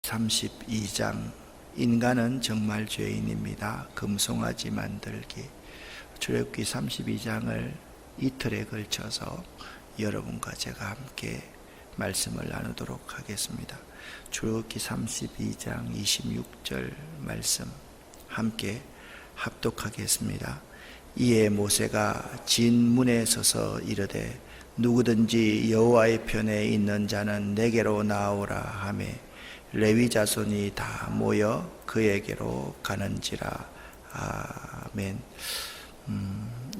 32장 인간은 정말 죄인입니다. 금송아지 만들기. 출애굽기 32장을 이틀에 걸쳐서 여러분과 제가 함께 말씀을 나누도록 하겠습니다. 출애굽기 32장 26절 말씀 함께 합독하겠습니다. 이에 모세가 진 문에 서서 이르되 누구든지 여호와의 편에 있는 자는 내게로 나오라 하며 레위 자손이 다 모여 그에게로 가는지라. 아멘.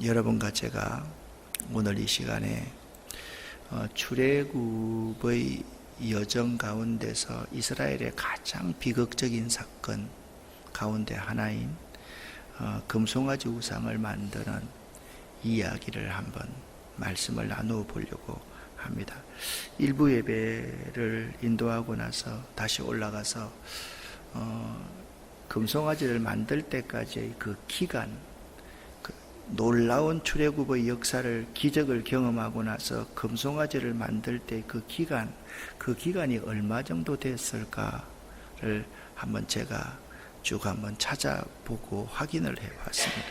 여러분과 제가 오늘 이 시간에 출애굽의 여정 가운데서 이스라엘의 가장 비극적인 사건 가운데 하나인 금송아지 우상을 만드는 이야기를 한번 말씀을 나누어 보려고 합니다. 일부 예배를 인도하고 나서 다시 올라가서 금송아지를 만들 때까지의 그 기간, 그 놀라운 출애굽의 역사를 기적을 경험하고 나서 금송아지를 만들 때 그 기간이 얼마 정도 됐을까를 한번 제가 쭉 한번 찾아보고 확인을 해봤습니다.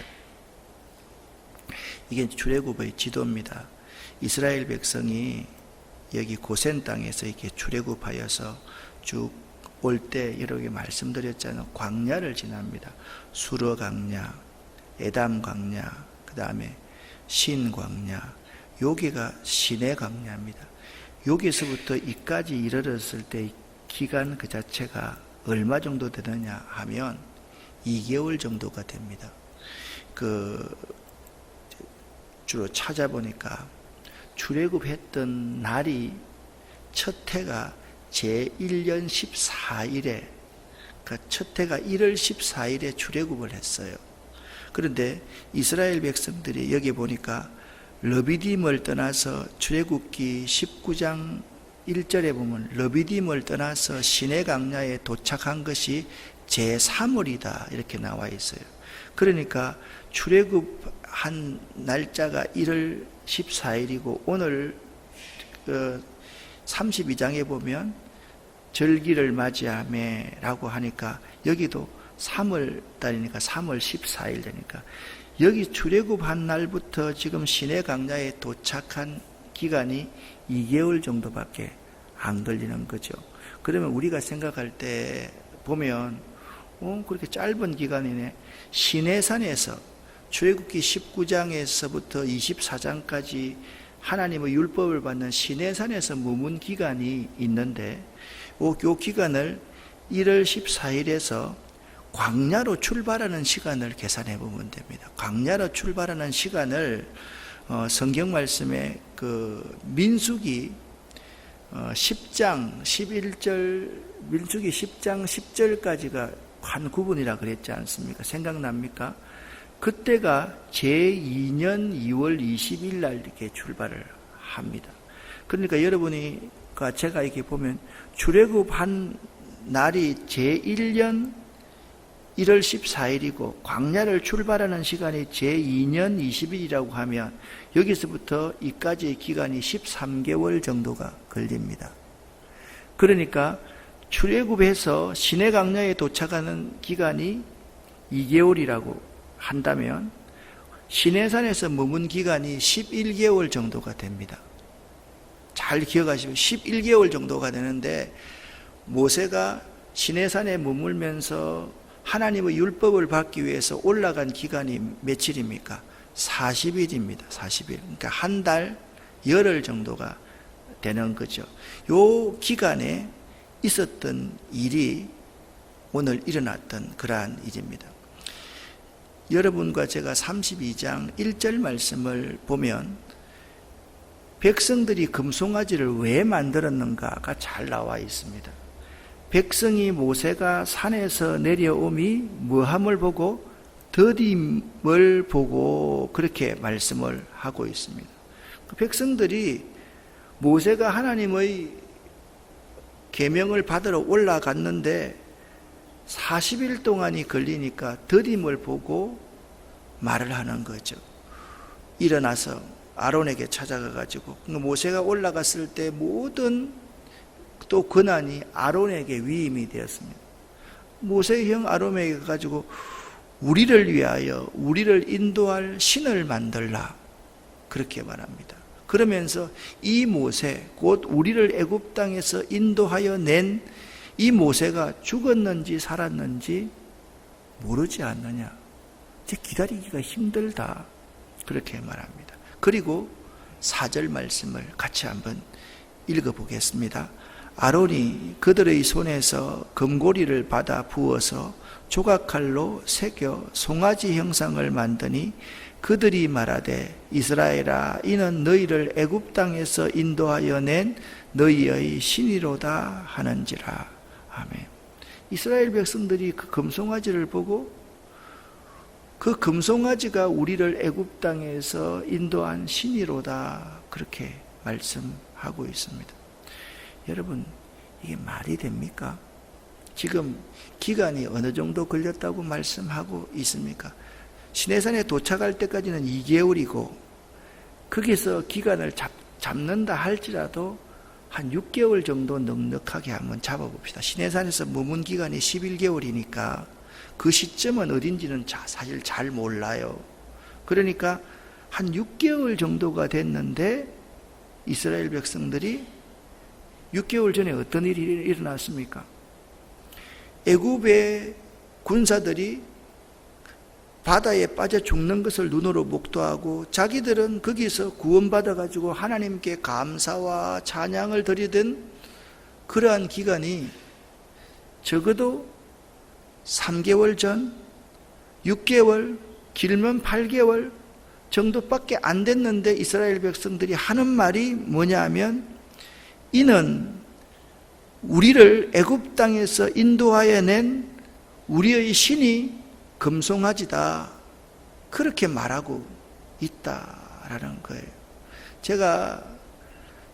이게 출애굽의 지도입니다. 이스라엘 백성이 여기 고센 땅에서 이렇게 출애굽하여서 쭉 올 때 여러 개 말씀드렸잖아요. 광야를 지납니다. 수르 광야, 에담 광야, 그 다음에 신 광야, 여기가 시내 광야입니다. 여기서부터 이까지 이르렀을 때 기간 그 자체가 얼마 정도 되느냐 하면 2개월 정도가 됩니다. 주로 찾아보니까 출애굽했던 날이 첫 해가 제1년 14일에 첫 해가 1월 14일에 출애굽을 했어요. 그런데 이스라엘 백성들이 여기 보니까 르비딤을 떠나서 출애굽기 19장 1절에 보면 르비딤을 떠나서 시내 광야에 도착한 것이 제3월이다 이렇게 나와 있어요. 그러니까 출애굽한 날짜가 1월 14일이고 오늘 32장에 보면 절기를 맞이하매라고 하니까 여기도 3월 달이니까 3월 14일 되니까 여기 출애굽한 날부터 지금 시내 광야에 도착한 기간이 2개월 정도밖에 안 걸리는 거죠. 그러면 우리가 생각할 때 보면 그렇게 짧은 기간이네. 시내산에서 출애굽기 19장에서부터 24장까지 하나님의 율법을 받는 시내산에서 머문 기간이 있는데 이 기간을 1월 14일에서 광야로 출발하는 시간을 계산해 보면 됩니다. 광야로 출발하는 시간을 성경 말씀에 민수기 10장 11절 민수기 10장 10절까지가 한 구분이라 그랬지 않습니까? 생각납니까? 그때가 제2년 2월 20일 날 이렇게 출발을 합니다. 그러니까 여러분이 제가 이렇게 보면 출애굽한 날이 제1년 1월 14일이고 광야를 출발하는 시간이 제2년 20일이라고 하면 여기서부터 이까지의 기간이 13개월 정도가 걸립니다. 그러니까 출애굽해서 시내 광야에 도착하는 기간이 2개월이라고 한다면 시내산에서 머문 기간이 11개월 정도가 됩니다. 잘 기억하시고 11개월 정도가 되는데 모세가 시내산에 머물면서 하나님의 율법을 받기 위해서 올라간 기간이 며칠입니까? 40일입니다. 40일. 그러니까 한 달, 열흘 정도가 되는 거죠. 요 기간에 있었던 일이 오늘 일어났던 그러한 일입니다. 여러분과 제가 32장 1절 말씀을 보면 백성들이 금송아지를 왜 만들었는가가 잘 나와 있습니다. 백성이 모세가 산에서 내려옴이 뭐함을 보고 더딤을 보고 그렇게 말씀을 하고 있습니다. 백성들이 모세가 하나님의 계명을 받으러 올라갔는데 40일 동안이 걸리니까 더딤을 보고 말을 하는 거죠. 일어나서 아론에게 찾아가 가지고 모세가 올라갔을 때 모든 또 권한이 아론에게 위임이 되었습니다. 모세의 형 아론에게 가지고 우리를 위하여 우리를 인도할 신을 만들라 그렇게 말합니다. 그러면서 이 모세 곧 우리를 애굽 땅에서 인도하여 낸 이 모세가 죽었는지 살았는지 모르지 않느냐. 이제 기다리기가 힘들다 그렇게 말합니다. 그리고 4절 말씀을 같이 한번 읽어보겠습니다. 아론이 그들의 손에서 금고리를 받아 부어서 조각칼로 새겨 송아지 형상을 만드니 그들이 말하되 이스라엘아 이는 너희를 애굽 땅에서 인도하여 낸 너희의 신이로다 하는지라. 아멘. 이스라엘 백성들이 그 금송아지를 보고 그 금송아지가 우리를 애굽 땅에서 인도한 신이로다 그렇게 말씀하고 있습니다. 여러분 이게 말이 됩니까? 지금 기간이 어느 정도 걸렸다고 말씀하고 있습니까? 시내산에 도착할 때까지는 2개월이고 거기서 기간을 잡는다 할지라도 한 6개월 정도 넉넉하게 한번 잡아봅시다. 시내산에서 머문 기간이 11개월이니까 그 시점은 어딘지는 사실 잘 몰라요. 그러니까 한 6개월 정도가 됐는데 이스라엘 백성들이 6개월 전에 어떤 일이 일어났습니까? 애굽의 군사들이 바다에 빠져 죽는 것을 눈으로 목도하고 자기들은 거기서 구원받아가지고 하나님께 감사와 찬양을 드리던 그러한 기간이 적어도 3개월 전, 6개월, 길면 8개월 정도밖에 안 됐는데 이스라엘 백성들이 하는 말이 뭐냐면 이는 우리를 애굽 땅에서 인도하여 낸 우리의 신이 금송아지다 그렇게 말하고 있다라는 거예요. 제가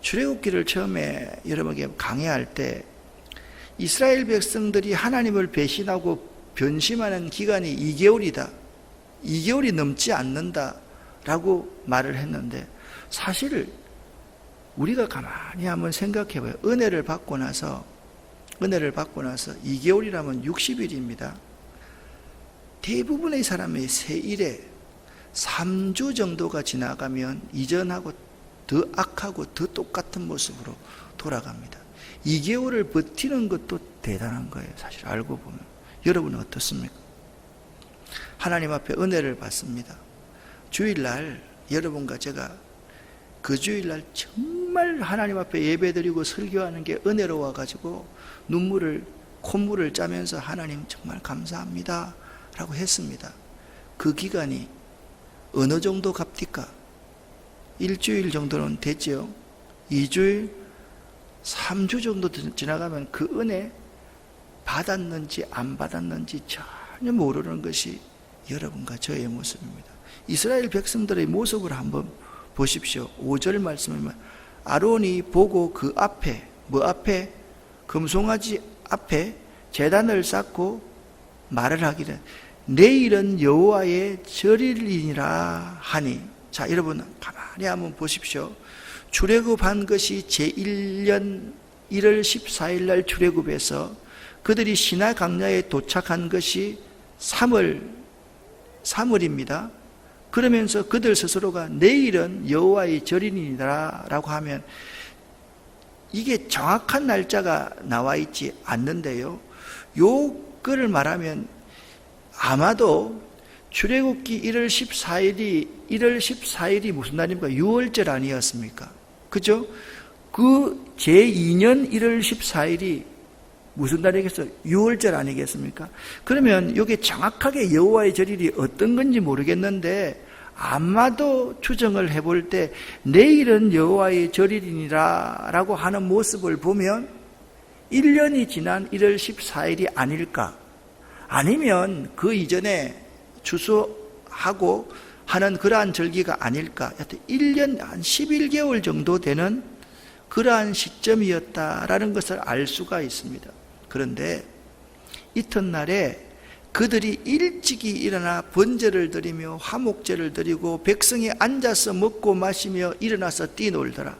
출애굽기를 처음에 여러분에게 강의할 때 이스라엘 백성들이 하나님을 배신하고 변심하는 기간이 2개월이다. 2개월이 넘지 않는다라고 말을 했는데 사실 우리가 가만히 한번 생각해 봐요. 은혜를 받고 나서 2개월이라면 60일입니다. 대부분의 사람의 세일에 3주 정도가 지나가면 이전하고 더 악하고 더 똑같은 모습으로 돌아갑니다. 2개월을 버티는 것도 대단한 거예요. 사실 알고 보면. 여러분은 어떻습니까? 하나님 앞에 은혜를 받습니다. 주일날 여러분과 제가 그 주일날 정말 하나님 앞에 예배드리고 설교하는 게 은혜로워가지고 콧물을 짜면서 하나님 정말 감사합니다 라고 했습니다. 그 기간이 어느 정도 갑니까? 일주일 정도는 됐죠. 2주일, 3주 정도 지나가면 그 은혜 받았는지 안 받았는지 전혀 모르는 것이 여러분과 저의 모습입니다. 이스라엘 백성들의 모습을 한번 보십시오. 5절 말씀이면 아론이 보고 그 앞에 금송아지 앞에 제단을 쌓고 말을 하기를 내일은 여호와의 절일이니라 하니. 자, 여러분 가만히 한번 보십시오. 출애굽한 것이 제1년 1월 14일 날 출애굽해서 그들이 시나 강야에 도착한 것이 3월입니다. 그러면서 그들 스스로가 내일은 여호와의 절이니라 라고 하면 이게 정확한 날짜가 나와 있지 않는데요. 요거를 말하면 아마도 출애굽기 1월 14일이 무슨 날입니까? 6월절 아니었습니까? 그죠? 그 제2년 1월 14일이 무슨 날이겠어요? 6월절 아니겠습니까? 그러면 이게 정확하게 여호와의 절일이 어떤 건지 모르겠는데 아마도 추정을 해볼 때 내일은 여호와의 절일이니라 라고 하는 모습을 보면 1년이 지난 1월 14일이 아닐까? 아니면 그 이전에 추수하고 하는 그러한 절기가 아닐까? 여튼 1년 한 11개월 정도 되는 그러한 시점이었다라는 것을 알 수가 있습니다. 그런데 이튿날에 그들이 일찍이 일어나 번제를 드리며 화목제를 드리고 백성이 앉아서 먹고 마시며 일어나서 뛰놀더라.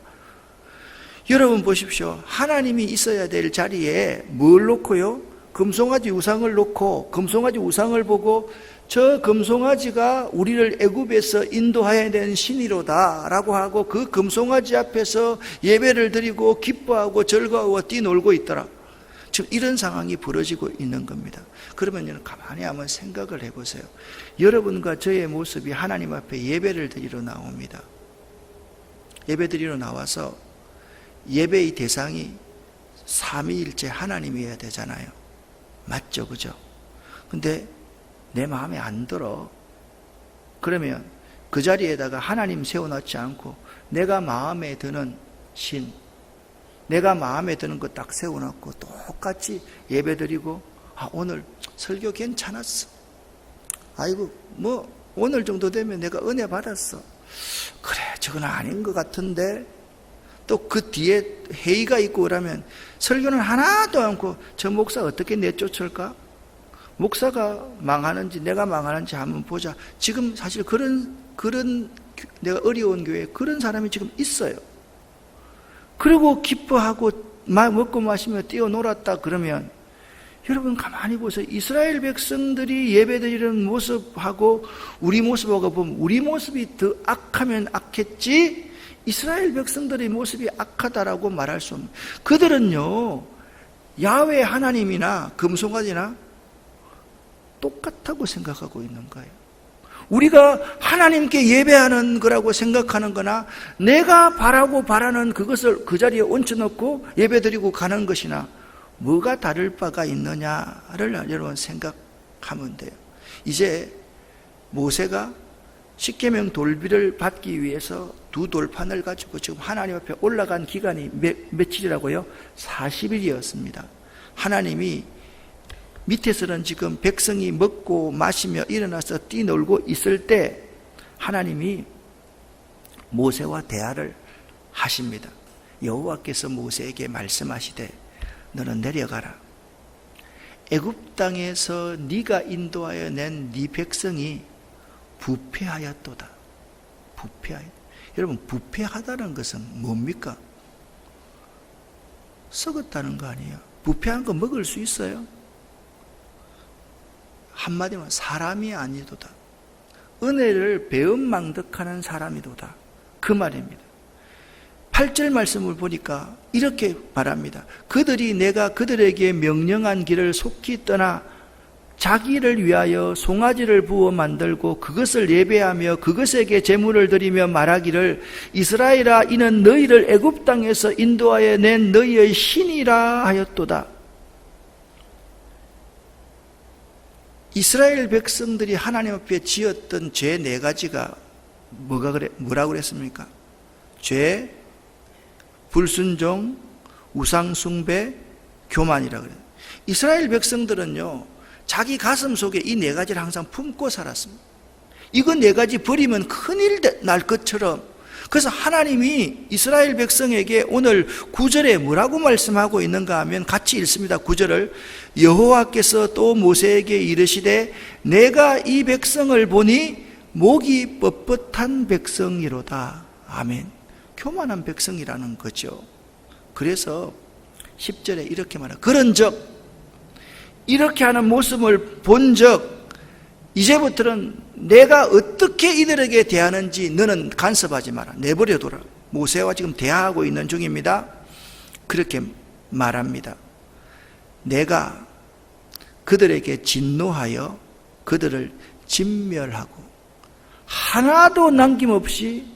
여러분 보십시오. 하나님이 있어야 될 자리에 뭘 놓고요? 금송아지 우상을 놓고 금송아지 우상을 보고 저 금송아지가 우리를 애굽에서 인도하여야 되는 신이로다 라고 하고 그 금송아지 앞에서 예배를 드리고 기뻐하고 즐거워하고 뛰놀고 있더라. 지금 이런 상황이 벌어지고 있는 겁니다. 그러면 가만히 한번 생각을 해보세요. 여러분과 저의 모습이 하나님 앞에 예배를 드리러 나옵니다. 예배 드리러 나와서 예배의 대상이 삼위일체 하나님이어야 되잖아요. 맞죠? 그죠? 근데 내 마음에 안 들어. 그러면 그 자리에다가 하나님 세워놓지 않고 내가 마음에 드는 신, 내가 마음에 드는 거 딱 세워놓고 똑같이 예배드리고, 오늘 설교 괜찮았어. 아이고 뭐 오늘 정도 되면 내가 은혜 받았어. 그래, 저건 아닌 것 같은데. 또 그 뒤에 회의가 있고 그러면 설교는 하나도 않고 저 목사 어떻게 내쫓을까? 목사가 망하는지 내가 망하는지 한번 보자. 지금 사실 그런 내가 어려운 교회에 그런 사람이 지금 있어요. 그리고 기뻐하고 먹고 마시며 뛰어놀았다 그러면 여러분 가만히 보세요. 이스라엘 백성들이 예배드리는 모습하고 우리 모습하고 보면 우리 모습이 더 악하면 악했지 이스라엘 백성들의 모습이 악하다라고 말할 수 없는. 그들은요 야훼 하나님이나 금송아지나 똑같다고 생각하고 있는 거예요. 우리가 하나님께 예배하는 거라고 생각하는 거나 내가 바라는 그것을 그 자리에 얹혀놓고 예배드리고 가는 것이나 뭐가 다를 바가 있느냐를 여러분 생각하면 돼요. 이제 모세가 십계명 돌비를 받기 위해서 두 돌판을 가지고 지금 하나님 앞에 올라간 기간이 며칠이라고요? 40일이었습니다. 하나님이 밑에서는 지금 백성이 먹고 마시며 일어나서 뛰놀고 있을 때 하나님이 모세와 대화를 하십니다. 여호와께서 모세에게 말씀하시되 너는 내려가라. 애굽 땅에서 네가 인도하여 낸 네 백성이 부패하였도다. 여러분 부패하다는 것은 뭡니까? 썩었다는 거 아니에요? 부패한 거 먹을 수 있어요? 한마디로 사람이 아니도다. 은혜를 배은망덕하는 사람이도다. 그 말입니다. 8절 말씀을 보니까 이렇게 말합니다. 그들이 내가 그들에게 명령한 길을 속히 떠나 자기를 위하여 송아지를 부어 만들고 그것을 예배하며 그것에게 제물을 드리며 말하기를 이스라엘아 이는 너희를 애굽 땅에서 인도하여 낸 너희의 신이라 하였도다. 이스라엘 백성들이 하나님 앞에 지었던 죄 4가지가 뭐라고 그랬습니까? 죄, 불순종, 우상숭배, 교만이라 그래요. 이스라엘 백성들은요 자기 가슴 속에 이 4가지를 항상 품고 살았습니다. 이거 4가지 버리면 큰일 날 것처럼. 그래서 하나님이 이스라엘 백성에게 오늘 9절에 뭐라고 말씀하고 있는가 하면 같이 읽습니다. 9절을 여호와께서 또 모세에게 이르시되 내가 이 백성을 보니 목이 뻣뻣한 백성이로다. 아멘. 교만한 백성이라는 거죠. 그래서 10절에 이렇게 말해요. 그런즉 이렇게 하는 모습을 본즉 이제부터는 내가 어떻게 이들에게 대하는지 너는 간섭하지 마라. 내버려둬라. 모세와 지금 대화하고 있는 중입니다. 그렇게 말합니다. 내가 그들에게 진노하여 그들을 진멸하고 하나도 남김없이.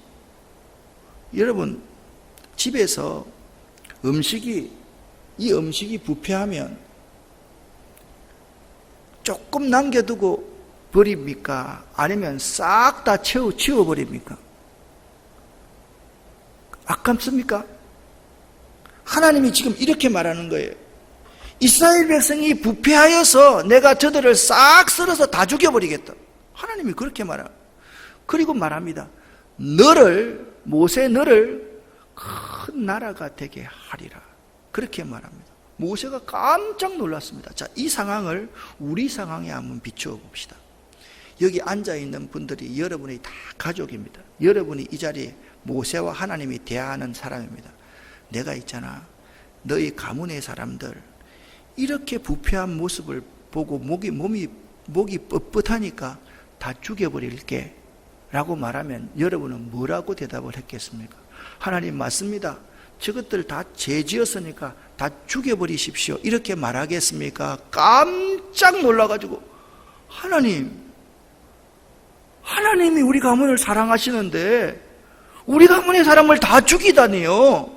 여러분 집에서 이 음식이 부패하면 조금 남겨두고 버립니까? 아니면 싹 다 치워버립니까? 아깝습니까? 하나님이 지금 이렇게 말하는 거예요. 이스라엘 백성이 부패하여서 내가 저들을 싹 썰어서 다 죽여버리겠다. 하나님이 그렇게 말합니다. 그리고 말합니다. 모세 너를 큰 나라가 되게 하리라. 그렇게 말합니다. 모세가 깜짝 놀랐습니다. 자, 이 상황을 우리 상황에 한번 비추어 봅시다. 여기 앉아있는 분들이 여러분이 다 가족입니다. 여러분이 이 자리에 모세와 하나님이 대화하는 사람입니다. 내가 있잖아, 너희 가문의 사람들 이렇게 부패한 모습을 보고 목이 뻣뻣하니까 다 죽여버릴게 라고 말하면 여러분은 뭐라고 대답을 했겠습니까? 하나님 맞습니다, 저것들 다 죄지었으니까 다 죽여버리십시오, 이렇게 말하겠습니까? 깜짝 놀라가지고 하나님이 우리 가문을 사랑하시는데 우리 가문의 사람을 다 죽이다니요.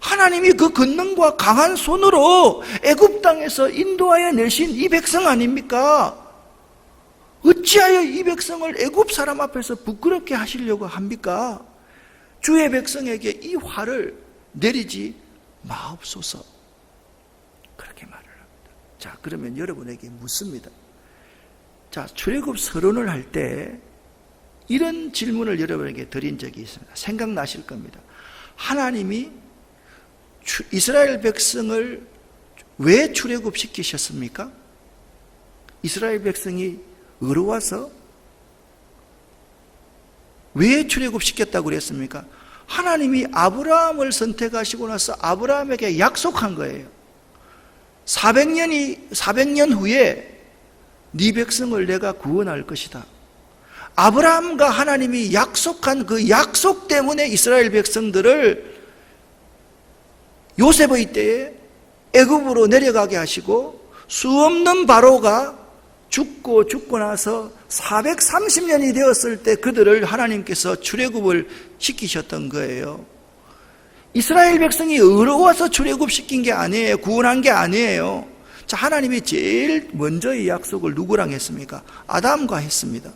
하나님이 그 권능과 강한 손으로 애굽 땅에서 인도하여 내신 이 백성 아닙니까? 어찌하여 이 백성을 애굽 사람 앞에서 부끄럽게 하시려고 합니까? 주의 백성에게 이 화를 내리지 마옵소서, 그렇게 말을 합니다. 자, 그러면 여러분에게 묻습니다. 자, 출애굽 서론을 할 때 이런 질문을 여러분에게 드린 적이 있습니다. 생각나실 겁니다. 하나님이 이스라엘 백성을 왜 출애굽시키셨습니까? 이스라엘 백성이 의로워서 왜 출애굽시켰다고 그랬습니까? 하나님이 아브라함을 선택하시고 나서 아브라함에게 약속한 거예요. 400년 후에 네 백성을 내가 구원할 것이다. 아브라함과 하나님이 약속한 그 약속 때문에 이스라엘 백성들을 요셉의 때에 애굽으로 내려가게 하시고 수없는 바로가 죽고 나서 430년이 되었을 때 그들을 하나님께서 출애굽을 시키셨던 거예요. 이스라엘 백성이 의로워서 출애굽시킨 게 아니에요. 구원한 게 아니에요. 자, 하나님이 제일 먼저 이 약속을 누구랑 했습니까? 아담과 했습니다.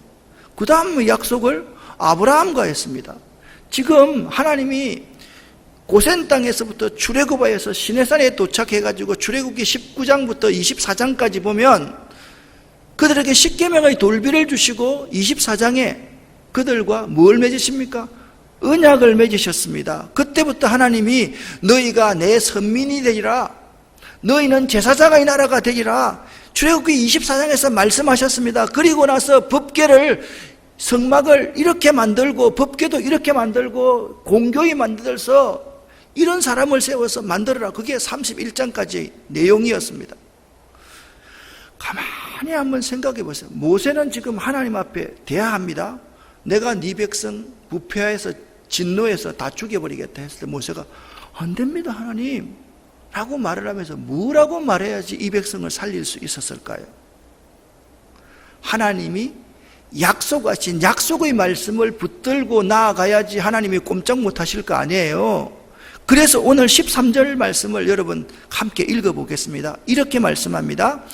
그 다음 약속을 아브라함과 했습니다. 지금 하나님이 고센 땅에서부터 출애굽하여서 시내산에 도착해가지고 출애굽기 19장부터 24장까지 보면 그들에게 십계명의 돌비를 주시고 24장에 그들과 뭘 맺으십니까? 언약을 맺으셨습니다. 그때부터 하나님이 너희가 내 선민이 되리라, 너희는 제사장의 나라가 되리라, 출애굽기 24장에서 말씀하셨습니다. 그리고 나서 법궤를, 성막을 이렇게 만들고 법궤도 이렇게 만들고 공교히 만들어서 이런 사람을 세워서 만들어라. 그게 31장까지 내용이었습니다. 가만히 한번 생각해 보세요. 모세는 지금 하나님 앞에 대화합니다. 내가 네 백성 부패해서 진노해서 다 죽여버리겠다 했을 때 모세가 안 됩니다 하나님 라고 말을 하면서 뭐라고 말해야지 이 백성을 살릴 수 있었을까요? 하나님이 약속하신 약속의 말씀을 붙들고 나아가야지 하나님이 꼼짝 못하실 거 아니에요. 그래서 오늘 13절 말씀을 여러분 함께 읽어보겠습니다. 이렇게 말씀합니다.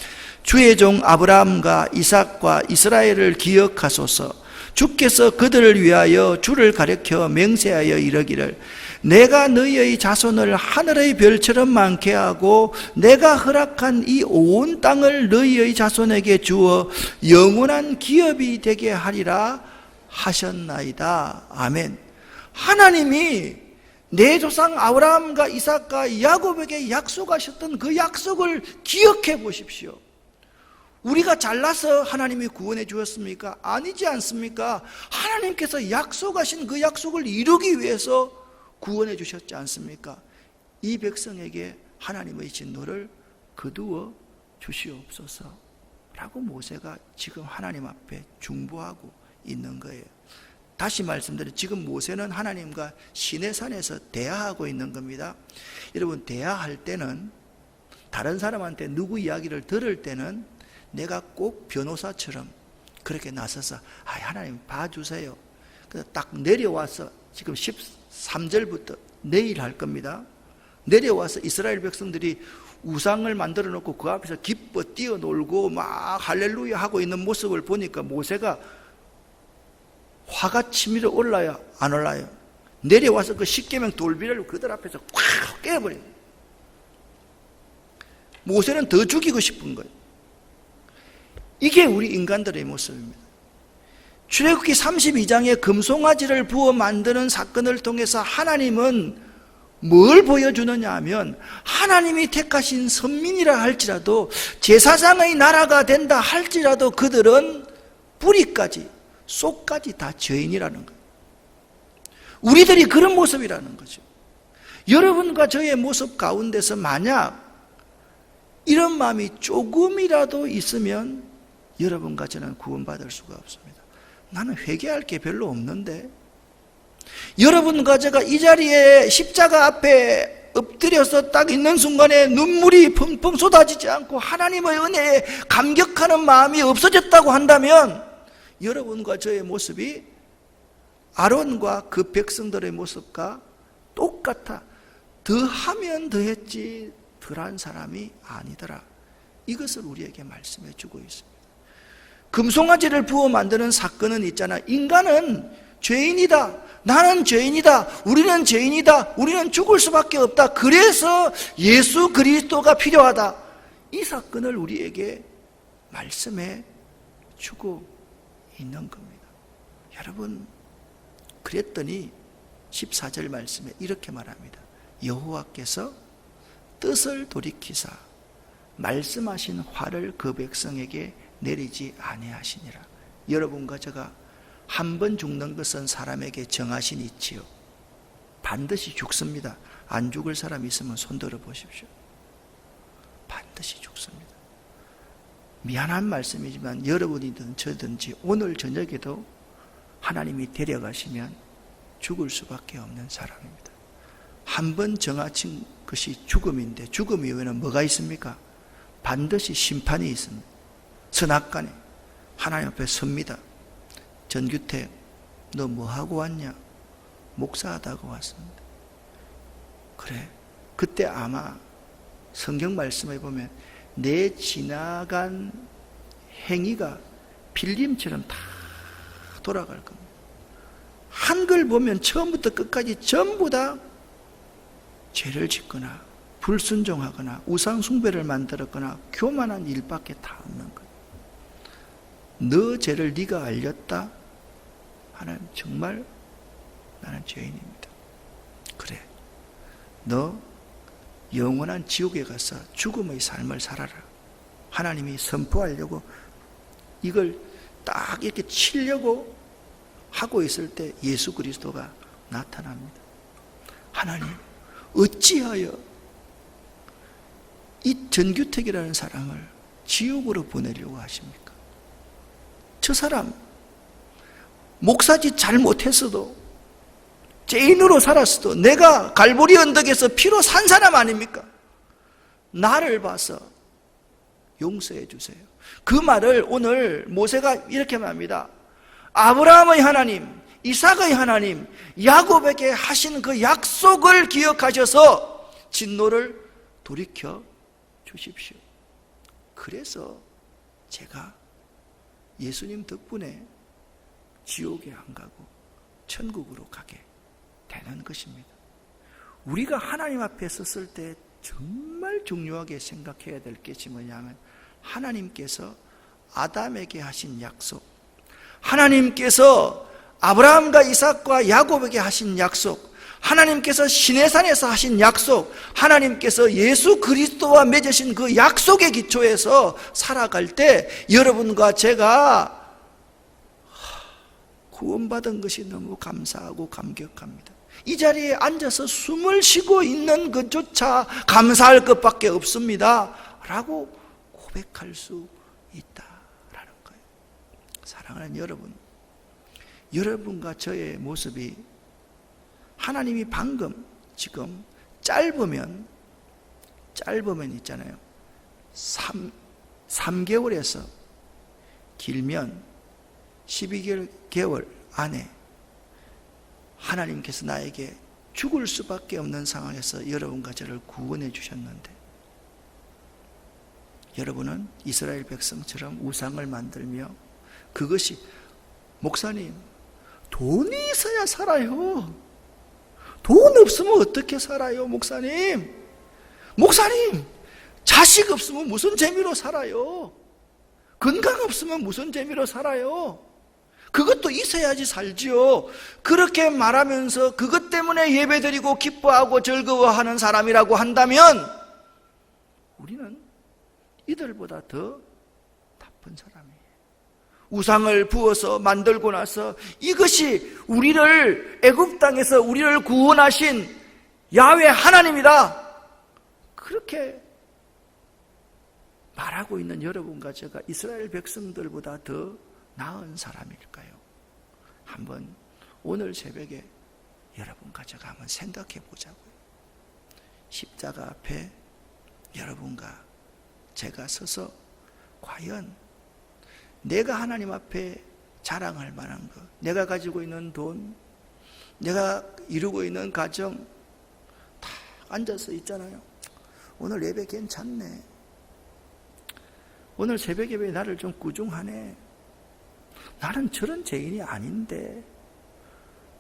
주의 종 아브라함과 이삭과 이스라엘을 기억하소서. 주께서 그들을 위하여 주를 가리켜 맹세하여 이르기를 내가 너희의 자손을 하늘의 별처럼 많게 하고 내가 허락한 이 온 땅을 너희의 자손에게 주어 영원한 기업이 되게 하리라 하셨나이다. 아멘. 하나님이 내 조상 아브라함과 이삭과 야곱에게 약속하셨던 그 약속을 기억해 보십시오. 우리가 잘나서 하나님이 구원해 주었습니까? 아니지 않습니까? 하나님께서 약속하신 그 약속을 이루기 위해서 구원해 주셨지 않습니까? 이 백성에게 하나님의 진노를 거두어 주시옵소서 라고 모세가 지금 하나님 앞에 중보하고 있는 거예요. 다시 말씀드려, 지금 모세는 하나님과 시내산에서 대화하고 있는 겁니다. 여러분, 대화할 때는 다른 사람한테 누구 이야기를 들을 때는 내가 꼭 변호사처럼 그렇게 나서서 하나님 봐주세요. 그래서 딱 내려와서 지금 13절부터 내일 할 겁니다. 내려와서 이스라엘 백성들이 우상을 만들어 놓고 그 앞에서 기뻐 뛰어놀고 막 할렐루야 하고 있는 모습을 보니까 모세가 화가 치밀어 올라요? 안 올라요? 내려와서 그 십계명 돌비를 그들 앞에서 꽉 깨버려요. 모세는 더 죽이고 싶은 거예요. 이게 우리 인간들의 모습입니다. 출애굽기 32장에 금송아지를 부어 만드는 사건을 통해서 하나님은 뭘 보여주느냐 하면 하나님이 택하신 선민이라 할지라도 제사장의 나라가 된다 할지라도 그들은 뿌리까지 속까지 다 죄인이라는 거예요. 우리들이 그런 모습이라는 거죠. 여러분과 저의 모습 가운데서 만약 이런 마음이 조금이라도 있으면 여러분과 저는 구원받을 수가 없습니다. 나는 회개할 게 별로 없는데, 여러분과 제가 이 자리에 십자가 앞에 엎드려서 딱 있는 순간에 눈물이 펑펑 쏟아지지 않고 하나님의 은혜에 감격하는 마음이 없어졌다고 한다면 여러분과 저의 모습이 아론과 그 백성들의 모습과 똑같아. 더하면 더했지 덜한 사람이 아니더라. 이것을 우리에게 말씀해 주고 있습니다. 금송아지를 부어 만드는 사건은 있잖아. 인간은 죄인이다. 나는 죄인이다. 우리는 죄인이다. 우리는 죽을 수밖에 없다. 그래서 예수 그리스도가 필요하다. 이 사건을 우리에게 말씀해 주고 있는 겁니다. 여러분, 그랬더니 14절 말씀에 이렇게 말합니다. 여호와께서 뜻을 돌이키사 말씀하신 화를 그 백성에게 내리지 아니하시니라. 여러분과 제가 한 번 죽는 것은 사람에게 정하신 이치요, 반드시 죽습니다. 안 죽을 사람 있으면 손 들어 보십시오. 반드시 죽습니다. 미안한 말씀이지만 여러분이든 저든지 오늘 저녁에도 하나님이 데려가시면 죽을 수밖에 없는 사람입니다. 한 번 정하신 것이 죽음인데, 죽음 이후에는 뭐가 있습니까? 반드시 심판이 있습니다. 선악간에 하나님 앞에 섭니다. 전규태, 너 뭐하고 왔냐? 목사하다고 왔습니다. 그래, 그때 아마 성경 말씀에 보면 내 지나간 행위가 필름처럼 다 돌아갈 겁니다. 한글 보면 처음부터 끝까지 전부 다 죄를 짓거나 불순종하거나 우상 숭배를 만들었거나 교만한 일밖에 다 없는 거예요. 너 죄를 네가 알렸다? 하나님, 정말 나는 죄인입니다. 그래, 너 영원한 지옥에 가서 죽음의 삶을 살아라. 하나님이 선포하려고 이걸 딱 이렇게 치려고 하고 있을 때 예수 그리스도가 나타납니다. 하나님, 어찌하여 이 전규택이라는 사람을 지옥으로 보내려고 하십니까? 저 사람 목사짓 잘못했어도, 죄인으로 살았어도 내가 갈보리 언덕에서 피로 산 사람 아닙니까? 나를 봐서 용서해 주세요. 그 말을 오늘 모세가 이렇게 말합니다. 아브라함의 하나님, 이삭의 하나님, 야곱에게 하신 그 약속을 기억하셔서 진노를 돌이켜 주십시오. 그래서 제가 예수님 덕분에 지옥에 안 가고 천국으로 가게 되는 것입니다. 우리가 하나님 앞에 섰을 때 정말 중요하게 생각해야 될 것이 뭐냐면, 하나님께서 아담에게 하신 약속, 하나님께서 아브라함과 이삭과 야곱에게 하신 약속, 하나님께서 시내산에서 하신 약속, 하나님께서 예수 그리스도와 맺으신 그 약속의 기초에서 살아갈 때 여러분과 제가 구원받은 것이 너무 감사하고 감격합니다. 이 자리에 앉아서 숨을 쉬고 있는 것조차 감사할 것밖에 없습니다 라고 고백할 수 있다라는 거예요. 사랑하는 여러분, 여러분과 저의 모습이 하나님이 방금 지금 짧으면 있잖아요, 3개월에서 길면 12개월 안에 하나님께서 나에게 죽을 수밖에 없는 상황에서 여러분과 저를 구원해 주셨는데, 여러분은 이스라엘 백성처럼 우상을 만들며, 그것이 목사님 돈이 있어야 살아요. 돈 없으면 어떻게 살아요? 목사님 자식 없으면 무슨 재미로 살아요? 건강 없으면 무슨 재미로 살아요? 그것도 있어야지 살지요. 그렇게 말하면서 그것 때문에 예배드리고 기뻐하고 즐거워하는 사람이라고 한다면 우리는 이들보다 더 나쁜 사람이에요. 우상을 부어서 만들고 나서 이것이 우리를 애굽 땅에서 우리를 구원하신 야훼 하나님이다. 그렇게 말하고 있는 여러분과 제가 이스라엘 백성들보다 더 나은 사람일까요? 한번 오늘 새벽에 여러분과 제가 한번 생각해 보자고요. 십자가 앞에 여러분과 제가 서서 과연 내가 하나님 앞에 자랑할 만한 것, 내가 가지고 있는 돈, 내가 이루고 있는 가정 다 앉아서 있잖아요. 오늘 예배 괜찮네. 오늘 새벽 예배 나를 좀 꾸중하네. 나는 저런 죄인이 아닌데.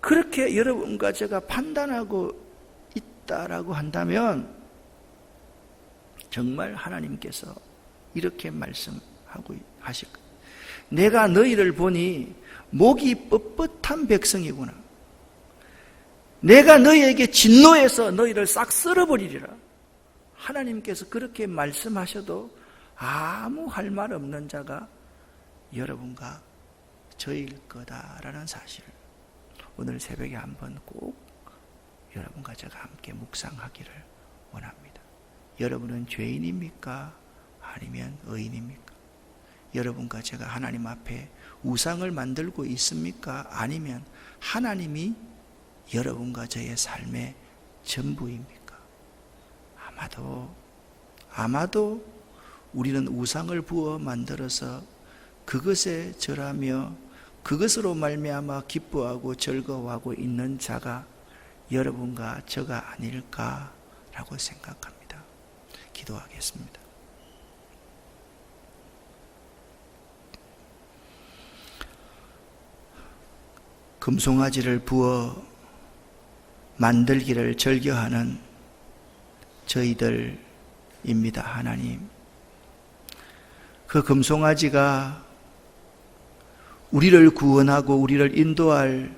그렇게 여러분과 제가 판단하고 있다라고 한다면 정말 하나님께서 이렇게 말씀하고 하실 거예요. 내가 너희를 보니 목이 뻣뻣한 백성이구나. 내가 너희에게 진노해서 너희를 싹 쓸어버리리라. 하나님께서 그렇게 말씀하셔도 아무 할 말 없는 자가 여러분과 저일 거다라는 사실을 오늘 새벽에 한번 꼭 여러분과 제가 함께 묵상하기를 원합니다. 여러분은 죄인입니까? 아니면 의인입니까? 여러분과 제가 하나님 앞에 우상을 만들고 있습니까? 아니면 하나님이 여러분과 저의 삶의 전부입니까? 아마도 우리는 우상을 부어 만들어서 그것에 절하며 그것으로 말미암아 기뻐하고 즐거워하고 있는 자가 여러분과 저가 아닐까라고 생각합니다. 기도하겠습니다. 금송아지를 부어 만들기를 즐겨하는 저희들입니다. 하나님, 그 금송아지가 우리를 구원하고 우리를 인도할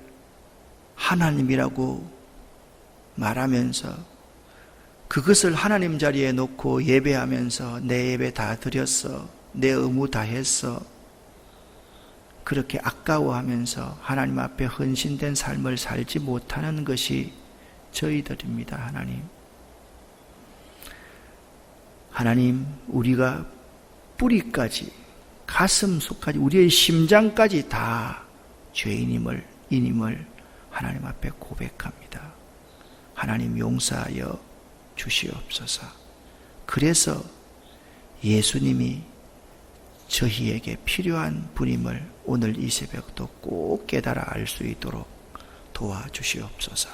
하나님이라고 말하면서 그것을 하나님 자리에 놓고 예배하면서 내 예배 다 드렸어, 내 의무 다 했어, 그렇게 아까워하면서 하나님 앞에 헌신된 삶을 살지 못하는 것이 저희들입니다. 하나님, 우리가 뿌리까지, 가슴 속까지, 우리의 심장까지 다 죄인임을, 인임을 하나님 앞에 고백합니다. 하나님 용서하여 주시옵소서. 그래서 예수님이 저희에게 필요한 분임을 오늘 이 새벽도 꼭 깨달아 알 수 있도록 도와주시옵소서.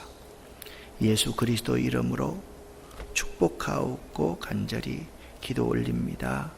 예수 그리스도 이름으로 축복하옵고 간절히 기도 올립니다.